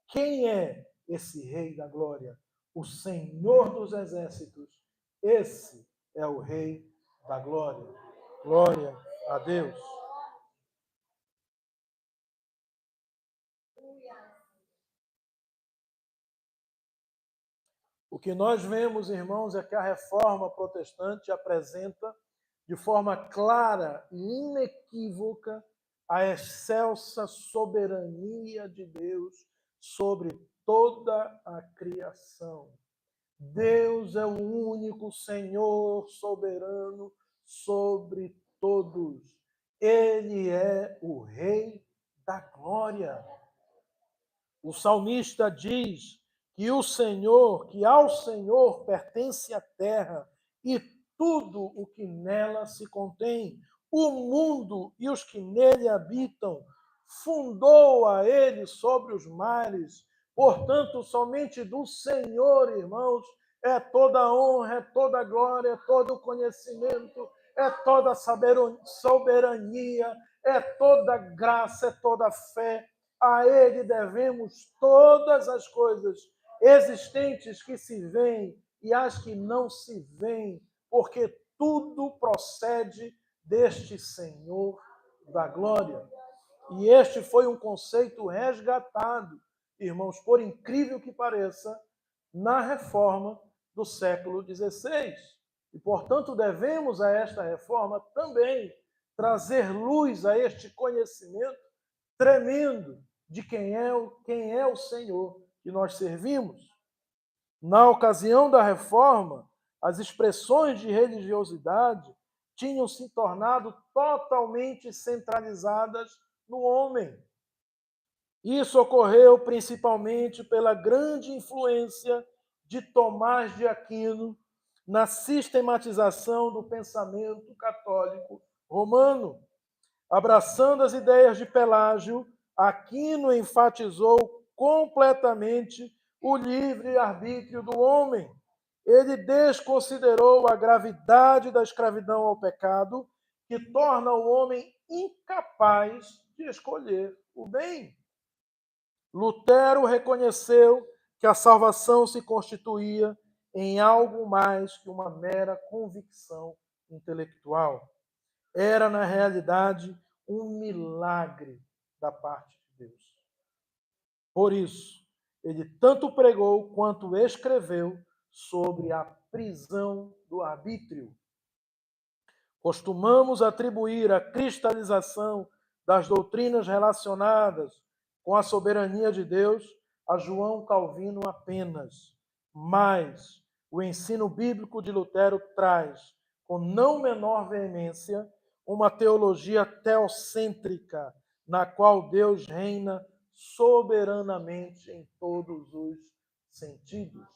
Quem é esse Rei da Glória? O Senhor dos Exércitos. Esse é o Rei da Glória. Glória a Deus. O que nós vemos, irmãos, é que a reforma protestante apresenta de forma clara e inequívoca a excelsa soberania de Deus sobre toda a criação. Deus é o único Senhor soberano sobre todos. Ele é o Rei da Glória. O salmista diz que ao Senhor pertence a terra e tudo o que nela se contém, o mundo e os que nele habitam. Fundou a ele sobre os mares. Portanto, somente do Senhor, irmãos, é toda a honra, é toda a glória, é todo o conhecimento, é toda a soberania, é toda a graça, é toda a fé. A ele devemos todas as coisas existentes que se veem e as que não se veem, porque tudo procede deste Senhor da glória. E este foi um conceito resgatado, irmãos, por incrível que pareça, na reforma do século XVI. E, portanto, devemos a esta reforma também trazer luz a este conhecimento tremendo de quem é o Senhor que nós servimos. Na ocasião da reforma, as expressões de religiosidade tinham se tornado totalmente centralizadas no homem. Isso ocorreu principalmente pela grande influência de Tomás de Aquino na sistematização do pensamento católico romano. Abraçando as ideias de Pelágio, Aquino enfatizou completamente o livre-arbítrio do homem. Ele desconsiderou a gravidade da escravidão ao pecado, que torna o homem incapaz de escolher o bem. Lutero reconheceu que a salvação se constituía em algo mais que uma mera convicção intelectual. Era, na realidade, um milagre da parte de Deus. Por isso, ele tanto pregou quanto escreveu sobre a prisão do arbítrio. Costumamos atribuir a cristalização das doutrinas relacionadas com a soberania de Deus a João Calvino apenas, mas o ensino bíblico de Lutero traz, com não menor veemência, uma teologia teocêntrica, na qual Deus reina soberanamente em todos os sentidos.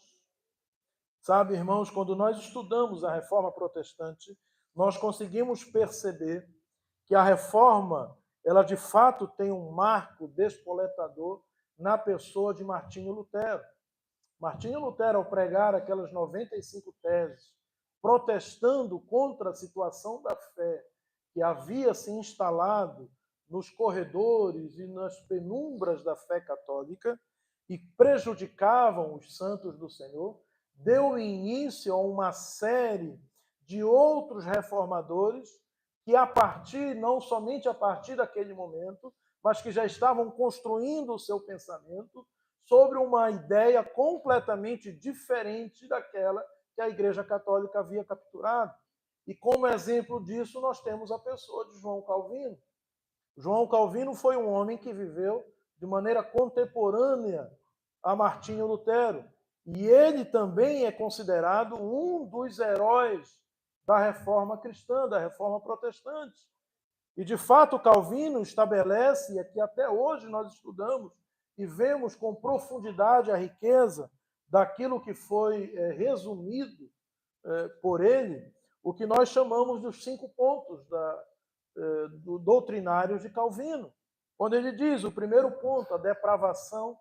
Sabe, irmãos, quando nós estudamos a Reforma Protestante, nós conseguimos perceber que a Reforma, ela de fato tem um marco despoletador na pessoa de Martinho Lutero. Martinho Lutero, ao pregar aquelas 95 teses, protestando contra a situação da fé que havia se instalado nos corredores e nas penumbras da fé católica e prejudicavam os santos do Senhor, deu início a uma série de outros reformadores que, não somente a partir daquele momento, mas que já estavam construindo o seu pensamento sobre uma ideia completamente diferente daquela que a Igreja Católica havia capturado. E como exemplo disso, nós temos a pessoa de João Calvino. João Calvino foi um homem que viveu de maneira contemporânea a Martinho Lutero. E ele também é considerado um dos heróis da reforma cristã, da reforma protestante. E, de fato, Calvino estabelece, e aqui até hoje nós estudamos e vemos com profundidade a riqueza daquilo que foi resumido por ele, o que nós chamamos dos 5 pontos do doutrinário de Calvino. Quando ele diz, o primeiro ponto, a depravação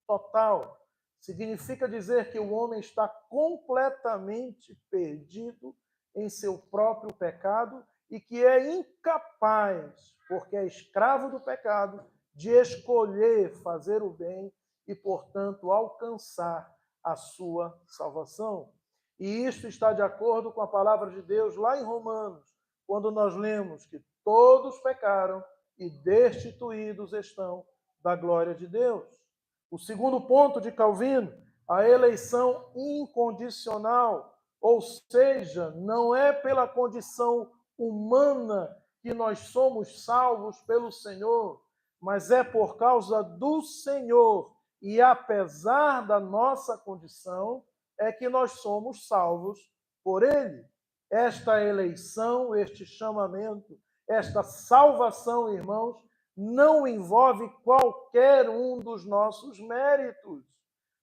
total, significa dizer que o homem está completamente perdido em seu próprio pecado e que é incapaz, porque é escravo do pecado, de escolher fazer o bem e, portanto, alcançar a sua salvação. E isto está de acordo com a palavra de Deus lá em Romanos, quando nós lemos que todos pecaram e destituídos estão da glória de Deus. O segundo ponto de Calvino, a eleição incondicional, ou seja, não é pela condição humana que nós somos salvos pelo Senhor, mas é por causa do Senhor e apesar da nossa condição é que nós somos salvos por Ele. Esta eleição, este chamamento, esta salvação, irmãos, não envolve qualquer um dos nossos méritos.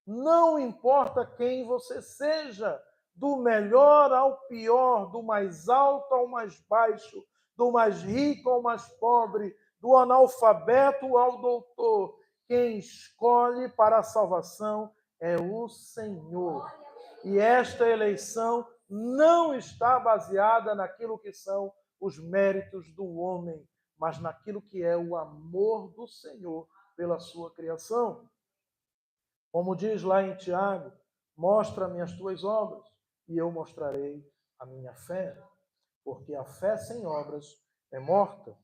Não importa quem você seja, do melhor ao pior, do mais alto ao mais baixo, do mais rico ao mais pobre, do analfabeto ao doutor. Quem escolhe para a salvação é o Senhor. E esta eleição não está baseada naquilo que são os méritos do homem, mas naquilo que é o amor do Senhor pela sua criação. Como diz lá em Tiago, mostra-me as tuas obras e eu mostrarei a minha fé, porque a fé sem obras é morta.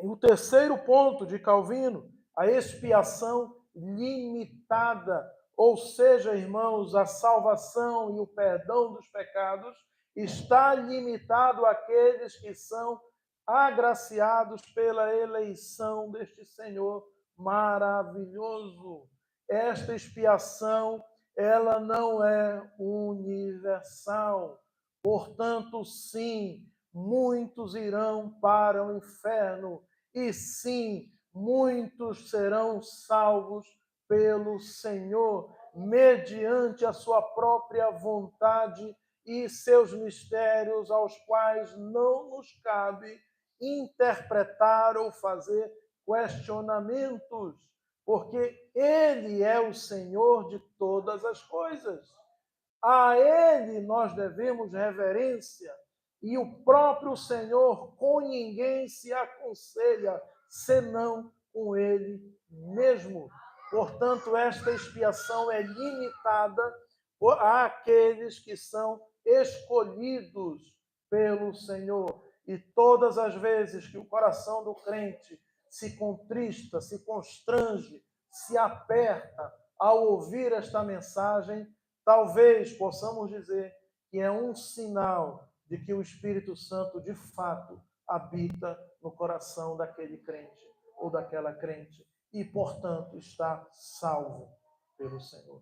E o terceiro ponto de Calvino, a expiação limitada, ou seja, irmãos, a salvação e o perdão dos pecados está limitado àqueles que são agraciados pela eleição deste Senhor maravilhoso. Esta expiação, ela não é universal. Portanto, sim, muitos irão para o inferno e sim, muitos serão salvos pelo Senhor, mediante a sua própria vontade e seus mistérios, aos quais não nos cabe interpretar ou fazer questionamentos, porque Ele é o Senhor de todas as coisas. A Ele nós devemos reverência, e o próprio Senhor com ninguém se aconselha, senão com Ele mesmo. Portanto, esta expiação é limitada àqueles que são escolhidos pelo Senhor. E todas as vezes que o coração do crente se contrista, se constrange, se aperta ao ouvir esta mensagem, talvez possamos dizer que é um sinal de que o Espírito Santo, de fato, habita no coração daquele crente ou daquela crente e, portanto, está salvo pelo Senhor.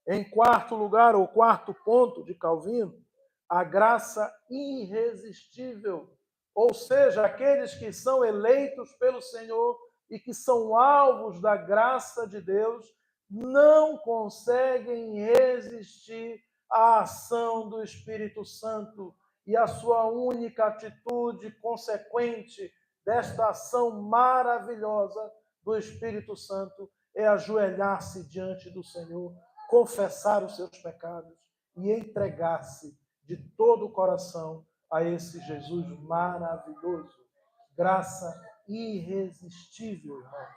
Em quarto lugar, ou quarto ponto de Calvino, a graça irresistível, ou seja, aqueles que são eleitos pelo Senhor e que são alvos da graça de Deus, não conseguem resistir à ação do Espírito Santo, e a sua única atitude consequente desta ação maravilhosa do Espírito Santo é ajoelhar-se diante do Senhor, confessar os seus pecados e entregar-se de todo o coração a esse Jesus maravilhoso. Graça irresistível, irmãos.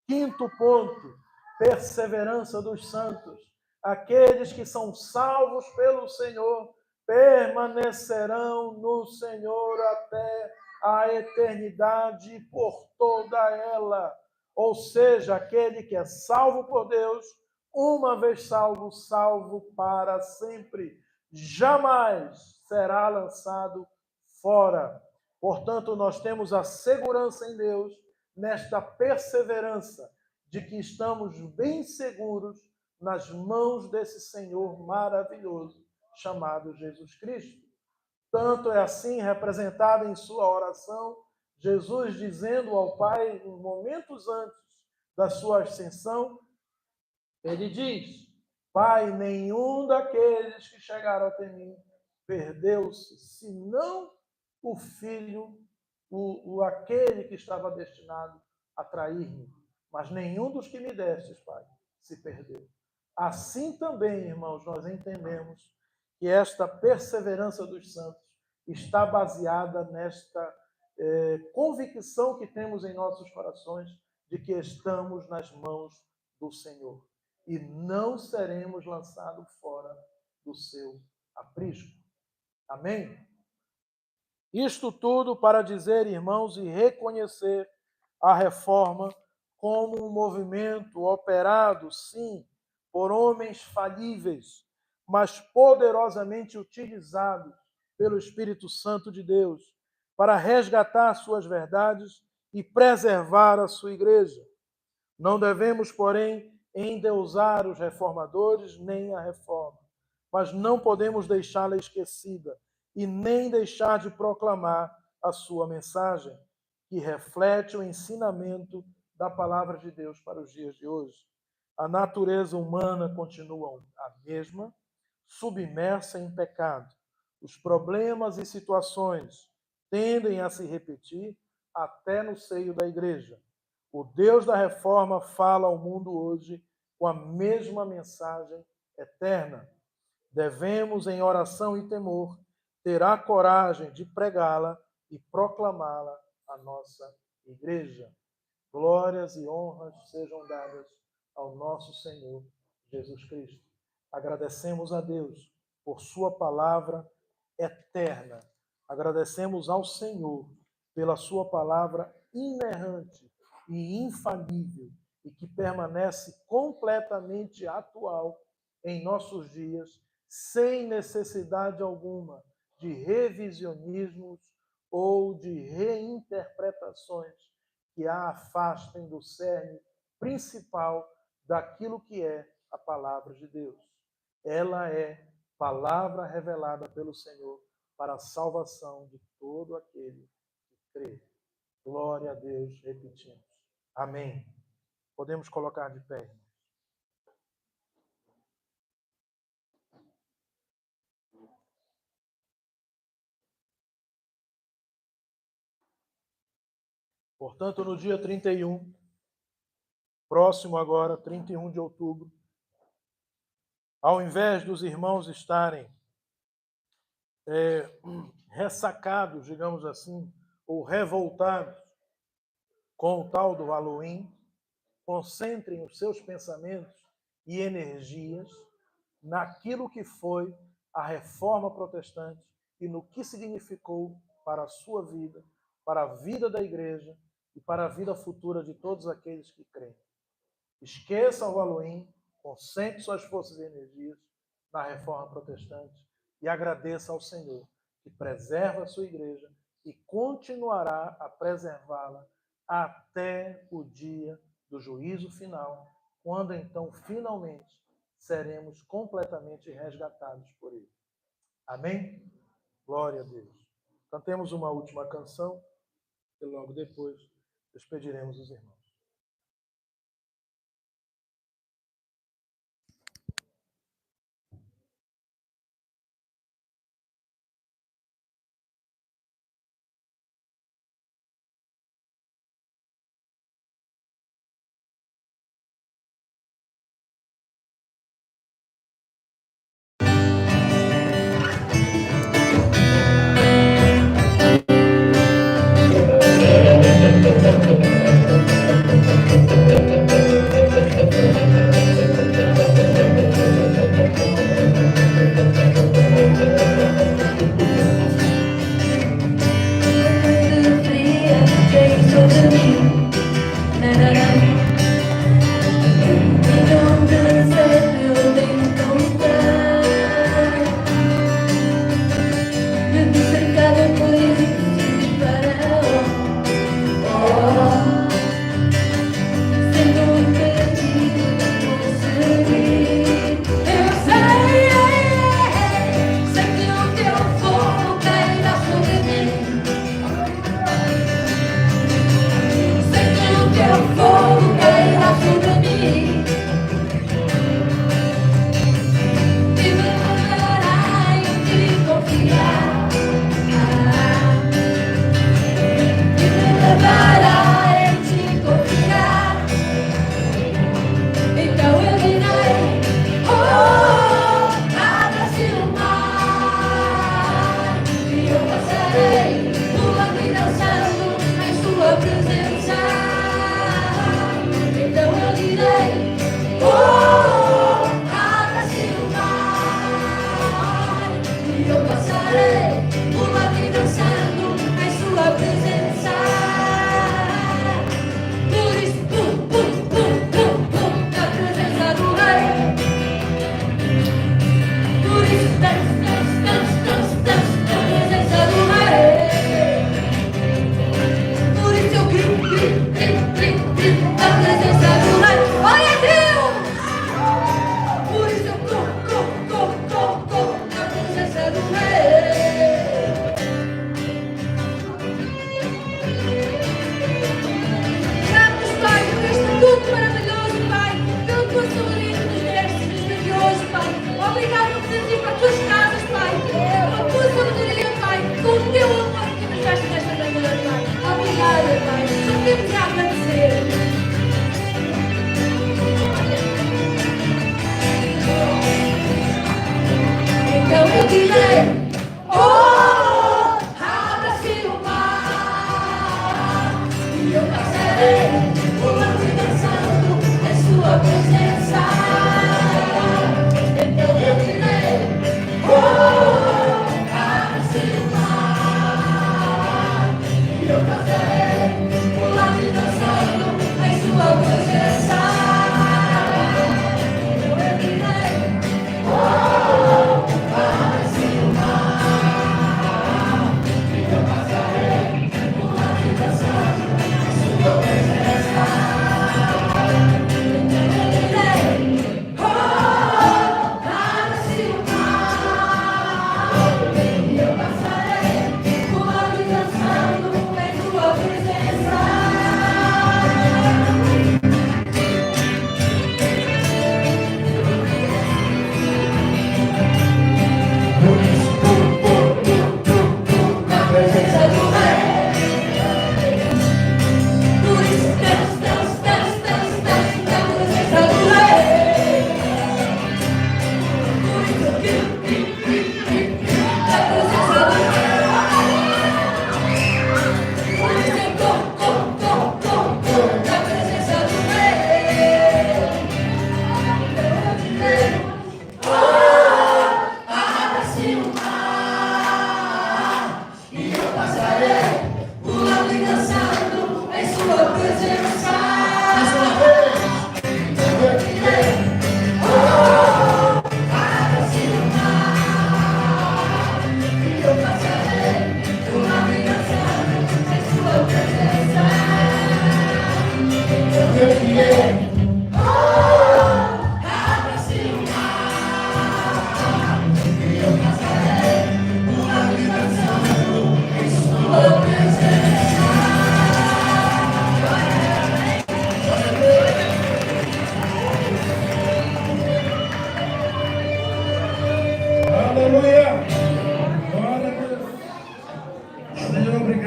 Quinto ponto, perseverança dos santos. Aqueles que são salvos pelo Senhor permanecerão no Senhor até a eternidade e por toda ela. Ou seja, aquele que é salvo por Deus, uma vez salvo, salvo para sempre. Jamais será lançado fora. Portanto, nós temos a segurança em Deus, nesta perseverança, de que estamos bem seguros nas mãos desse Senhor maravilhoso, chamado Jesus Cristo. Tanto é assim representado em sua oração, Jesus dizendo ao Pai, em momentos antes da sua ascensão, ele diz: Pai, nenhum daqueles que chegaram até mim perdeu-se, senão o filho, aquele que estava destinado a trair-me. Mas nenhum dos que me destes, Pai, se perdeu. Assim também, irmãos, nós entendemos que esta perseverança dos santos está baseada nesta convicção que temos em nossos corações de que estamos nas mãos do Senhor e não seremos lançados fora do seu aprisco. Amém? Isto tudo para dizer, irmãos, e reconhecer a reforma como um movimento operado, sim, por homens falíveis, mas poderosamente utilizados pelo Espírito Santo de Deus para resgatar suas verdades e preservar a sua igreja. Não devemos, porém, endeusar os reformadores nem a reforma, mas não podemos deixá-la esquecida e nem deixar de proclamar a sua mensagem, que reflete o ensinamento da palavra de Deus para os dias de hoje. A natureza humana continua a mesma, submersa em pecado. Os problemas e situações tendem a se repetir até no seio da igreja. O Deus da reforma fala ao mundo hoje com a mesma mensagem eterna. Devemos, em oração e temor, ter a coragem de pregá-la e proclamá-la à nossa igreja. Glórias e honras sejam dadas ao nosso Senhor Jesus Cristo. Agradecemos a Deus por sua palavra eterna. Agradecemos ao Senhor pela sua palavra inerrante e infalível e que permanece completamente atual em nossos dias, sem necessidade alguma de revisionismos ou de reinterpretações que a afastem do cerne principal daquilo que é a palavra de Deus. Ela é palavra revelada pelo Senhor para a salvação de todo aquele que crê. Glória a Deus, repetimos. Amém. Podemos colocar de pé. Portanto, no dia 31, próximo agora, 31 de outubro, ao invés dos irmãos estarem ressacados, digamos assim, ou revoltados com o tal do Halloween, concentrem os seus pensamentos e energias naquilo que foi a reforma protestante e no que significou para a sua vida, para a vida da igreja e para a vida futura de todos aqueles que creem. Esqueça o Halloween, concentre suas forças e energias na reforma protestante e agradeça ao Senhor, que preserva a sua igreja e continuará a preservá-la até o dia do juízo final, quando então finalmente seremos completamente resgatados por Ele. Amém? Glória a Deus. Cantemos uma última canção e logo depois despediremos os irmãos.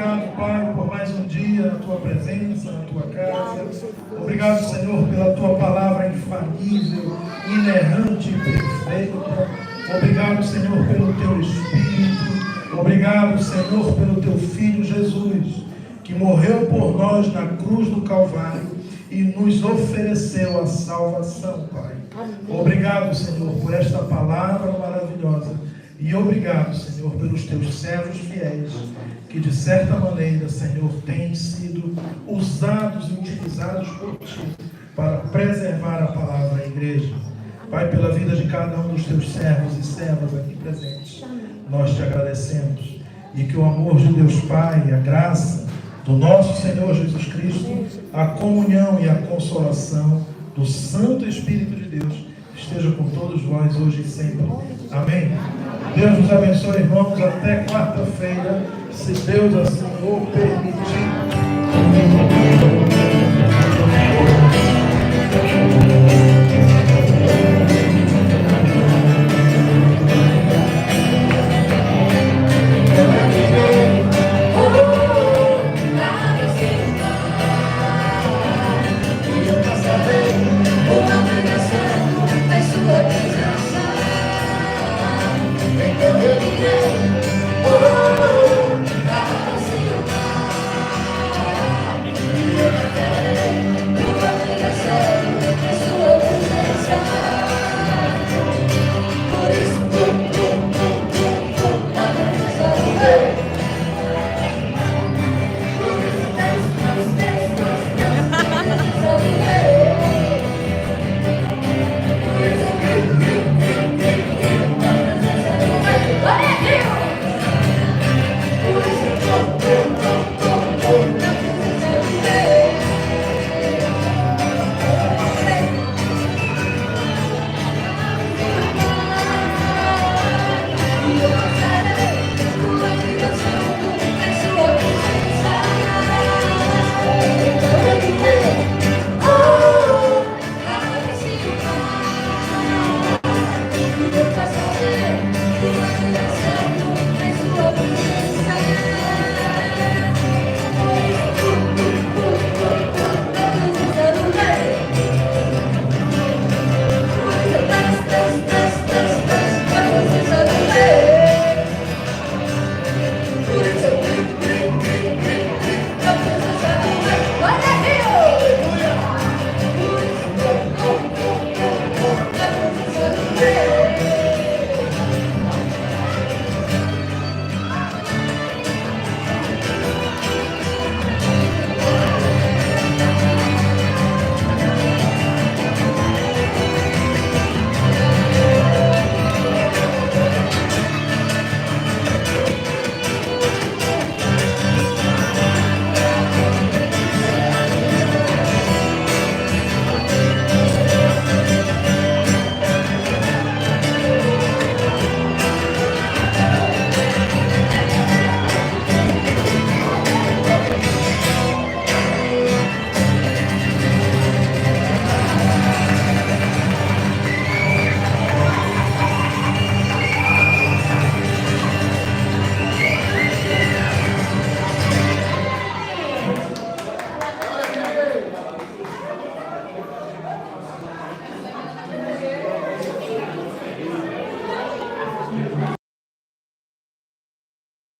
obrigado, Pai, por mais um dia na tua presença, na tua casa. Obrigado, Senhor, pela tua palavra infalível, inerrante e perfeita. Obrigado, Senhor, pelo teu Espírito. Obrigado, Senhor, pelo teu Filho Jesus, que morreu por nós na cruz do Calvário e nos ofereceu a salvação, Pai. Obrigado, Senhor, por esta palavra maravilhosa. E obrigado, Senhor, pelos teus servos fiéis, que de certa maneira, Senhor, têm sido usados e utilizados por Ti para preservar a palavra da igreja. Pai, pela vida de cada um dos teus servos e servas aqui presentes, nós te agradecemos. E que o amor de Deus Pai, a graça do nosso Senhor Jesus Cristo, a comunhão e a consolação do Santo Espírito de Deus esteja com todos vós hoje e sempre. Amém. Deus nos abençoe, irmãos, até quarta-feira, se Deus assim o permitir.